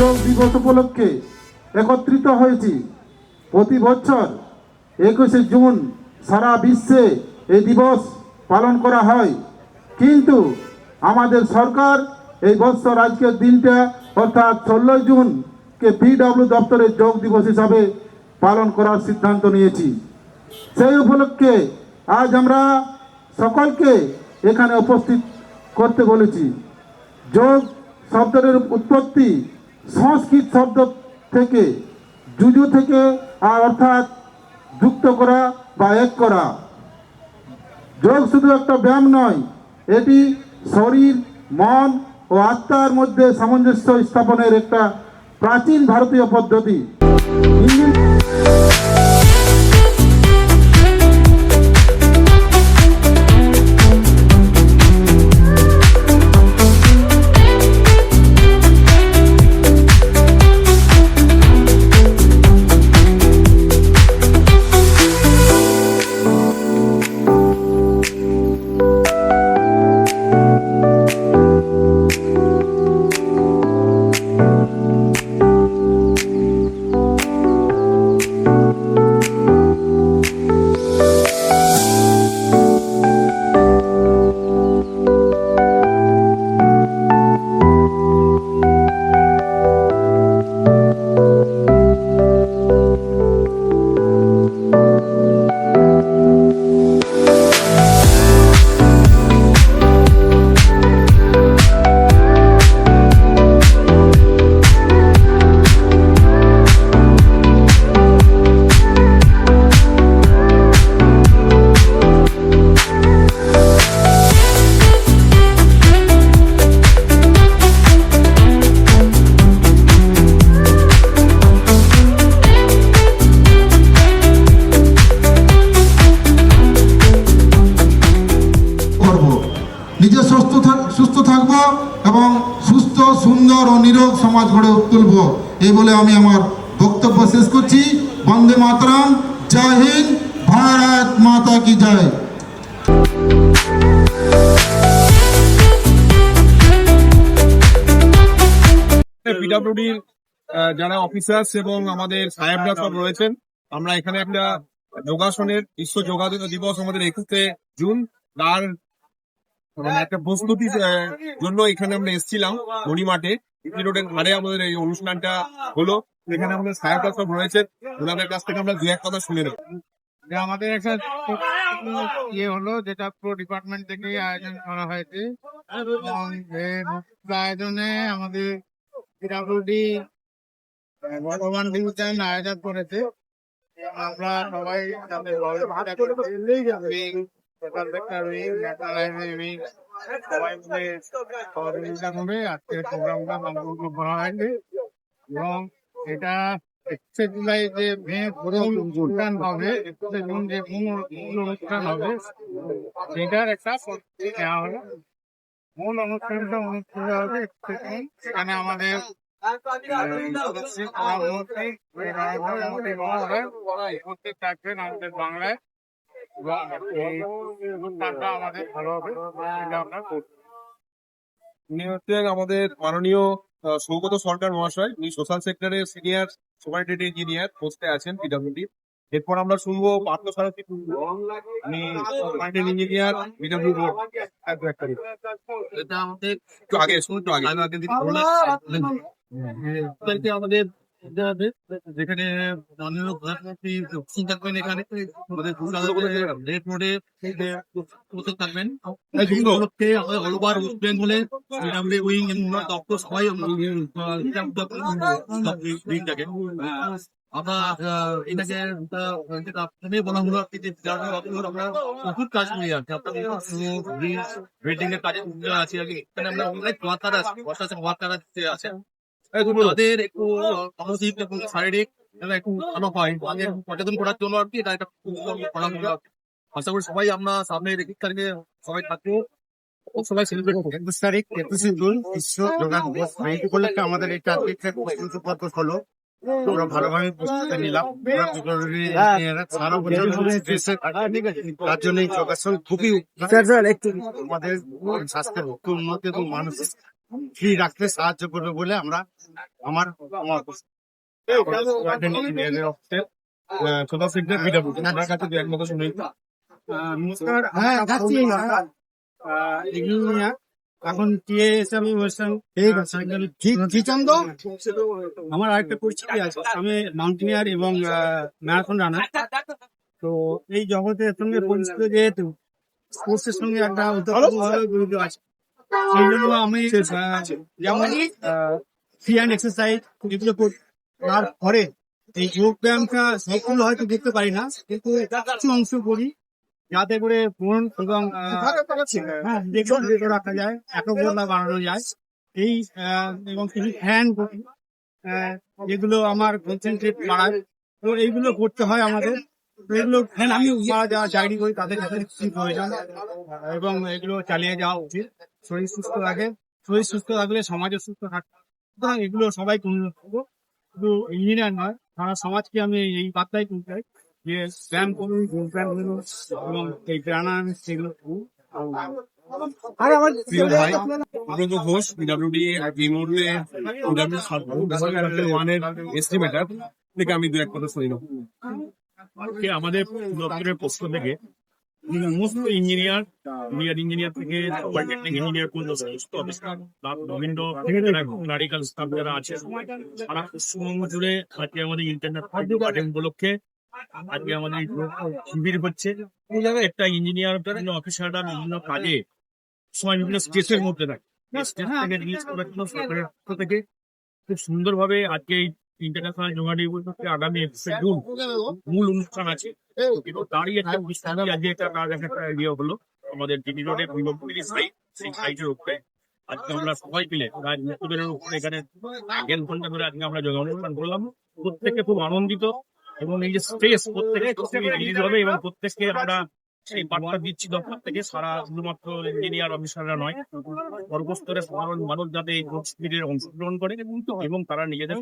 যোগ দিবস উপলক্ষে একত্রিত হয়েছি। প্রতি বছর 21শে জুন সারা বিশ্বে এই দিবস পালন করা হয়, কিন্তু আমাদের সরকার এই বছর আজকের দিনটা অর্থাৎ 16 জুনকে পিডব্লিউ দপ্তরের যোগ দিবস হিসাবে পালন করার সিদ্ধান্ত নিয়েছি। সেই উপলক্ষে আজ আমরা সকলকে এখানে উপস্থিত করতে বলেছি। যোগ শব্দের উৎপত্তি সংস্কৃত শব্দ থেকে, যুজু থেকে, আর অর্থাৎ যুক্ত করা বা এক করা। যোগ শুধু একটা ব্যায়াম নয়, এটি শরীর, মন ও আত্মার মধ্যে সামঞ্জস্য স্থাপনের একটা প্রাচীন ভারতীয় পদ্ধতি। নিজে সুস্থ থাকবো এবং সুস্থ, সুন্দর ও নিরোগ সমাজ গড়ে তুলব। এই বলে আমি আমার বক্তব্য শেষ করছি। বন্দে মাতরম, জয় হিন্দ, ভারত মাতা কি জয়। পিডব্লিউডির যারা অফিসার্স এবং আমাদের সাহেবরা সব রয়েছেন, আমরা এখানে একটা যোগাসনের বিশ্ব যোগাসন দিবস আমাদের 21শে জুন তার একটা প্রস্তুতির জন্য এখানে আমরা এসেছিলাম মণিমাঠে রোডের ধারে। আমাদের এই অনুষ্ঠানটা হলো, এখানে আমাদের সাহেবরা সব রয়েছেন, ওনাদের কাছ থেকে আমরা দু এক কথা শুনে নেব। আমাদের একটা হলো, যেটা পুরো ডিপার্টমেন্ট থেকে আয়োজন করা হয়েছে এবং আয়োজনে আমাদের পিডব্লিউডি ভগবান ডিভিশন আয়োজন করেছে। আমরা সবাই সবাই মিলে সহযোগিতা করে আজকের প্রোগ্রামটা সম্পূর্ণ করা হয়েছে এবং এটা 21শে জুলাই যে মূল অনুষ্ঠান হবে, 21শে জুন যে মূল অনুষ্ঠান হবে, সেটার একটা প্রস্তুতি নেওয়া হলো। মূল অনুষ্ঠানটা অনুষ্ঠিত হবে 21শে জুন। সেখানে আমাদের উপস্থিত থাকবেন আমাদের বাংলায় এবং এই অনুষ্ঠানটা আমাদের ভালো হবে, এটা আমরা করছি। উনি হচ্ছেন আমাদের মাননীয় সৌগত সরকার মহাশয়। উনি সোশ্যাল সেক্টরের সিনিয়র সুপারিনটেন্ডেন্ট ইঞ্জিনিয়ার পোস্টে আছেন পিডব্লিউডি। এরপর আমরা শুনবো পার্থ সারথী, উনি সুপারিনটেন্ডেন্ট ইঞ্জিনিয়ার পিডব্লিউ রোড। এটা আমাদের একটু আগে আমাদের যেখানে মাননীয় প্রধানমন্ত্রী উপস্থিত থাকবেন, এখানে আমাদের রেড রোডে উপস্থিত থাকবেন। উপলক্ষে আমাদের অল ওভার ওয়েস্ট বেঙ্গলে পিডব্লিউ উইং এবং দপ্তর সবাই আমরা এটাকে বলা হলো আমরা প্রচুর কাজ করি আর কি। আপনাদের বিল্ডিং এর কাজে আছি আর কি। এখানে আমরা অনেক ওয়ার্কার আছে, ওয়ার্কার আছে, তাদের একটু মানসিক এবং শারীরিক একটু ভালো হয়, তাদের সচেতন করার জন্য আর কি এটা একটা করা হলো। আশা করি সবাই আমরা সামনে 21 তারিখে সবাই থাকবো, সবাই সেলিব্রেট করবো। 21 তারিখ 21শে জুন বিশ্ব যোগা দিবস। এই উপলক্ষে আমাদের এই প্রস্তুতি হলো, আমরা ভালোভাবে প্রস্তুতি নিলাম। সারা বছর তার জন্য যোগাসন খুবই আমাদের স্বাস্থ্যের উন্নতি এবং মানসিক ফ্রি রাখতে সাহায্য করবে বলে আমরা আমার আমার নমস্কার, হ্যাঁ যাচ্ছি ইঞ্জিনিয়ার এখন টিএ হিসাবে বলছেন। ঠিক আছে জিচন্দ, আমার আরেকটা পরিচিতি আছে, আমি মাউন্টেনিয়ার এবং ম্যারাথন রানার। তো এই জগতের সঙ্গে পরিচিত যেহেতু স্পোর্টসের সঙ্গে একটা ওতপ্রোতভাবে জড়িত আছে, সেই জন্য আমি যেমন ফ্রি হ্যান্ড এক্সারসাইজ এগুলো করি। তারপরে এই যোগ ব্যায়ামটা সবগুলো হয়তো করতে পারি না, কিন্তু কিছু অংশ করি যাতে করে মন এবং দেখে রাখা যায়, একাগ্রতা বাড়ানো যায়। এই এবং কিছু ধ্যান করি, যেগুলো আমার কনসেন্ট্রেট বাড়ায়। তো এইগুলো করতে হয় আমাদের। তো এগুলো ধ্যান আমি যারা চাকরি করি তাদের কাছে কি প্রয়োজন, এবং এগুলো চালিয়ে যাওয়া উচিত। শরীর সুস্থ রাখে, শরীর সুস্থ রাখলে সমাজও সুস্থ থাকে। সুতরাং এগুলো সবাই করবো, শুধু ইঞ্জিনিয়ার নয়, সারা সমাজকে আমি এই বার্তাই তুলতে চাই যে ব্যায়াম করুন, যোগ ব্যায়াম করুন, এবং এই প্রাণায়াম সেগুলো করুন। প্রিয় ভাই সুব্রত ঘোষ, পিডব্লিউডি এই মুহূর্তে ওয়ানের এস্টিমেটার থেকে আমি দু এক কথা শুনি নেব। আজকে আমাদের দপ্তরের পক্ষ থেকে সমস্ত ইঞ্জিনিয়ার, ইঞ্জিনিয়ার থেকে পলিটেকনিক ইঞ্জিনিয়ার পর্যন্ত সমস্ত অফিসার, বিভিন্ন ক্লারিক্যাল স্টাফ যারা আছে, সারা পশ্চিমবঙ্গ জুড়ে আজকে আমাদের ইন্টারন্যাশনাল ডিপার্টমেন্ট উপলক্ষে আজকে আমাদের এই শিবির হচ্ছে। একটা ইঞ্জিনিয়ার অফিসাররা বিভিন্ন কাজে সময় বিভিন্ন স্টেজের মধ্যে থাকে, স্টেজ থেকে রিলিজ করার জন্য সরকারের পক্ষ থেকে খুব সুন্দরভাবে আজকে এই ইন্টারন্যাশনাল যোগা ডে উপলক্ষে আগামী 21শে জুন মূল অনুষ্ঠান আছে। কিন্তু তারই একটা বিস্তারিত আজকে একটা কাজ একটা ইয়ে হলো আমাদের ডিবি রোডের সাইড, সেই সাইডের উপরে আজকে আমরা সবাই মিলে প্রায় মুক্তবের উপরে এখানে 1.5 ঘন্টা ধরে আজকে আমরা যোগা অনুষ্ঠান করলাম। প্রত্যেকে খুব আনন্দিত, এবং এই যে স্ট্রেস প্রত্যেকে রিলিজ হবে, এবং প্রত্যেককে আমরা সেই বার্তা দিচ্ছি দপ্তর থেকে, সারা শুধুমাত্র ইঞ্জিনিয়ার অফিসাররা নয়, সর্বস্তরের সাধারণ মানুষ যাতে এই শিবিরে অংশগ্রহণ করে এবং তারা নিজেদের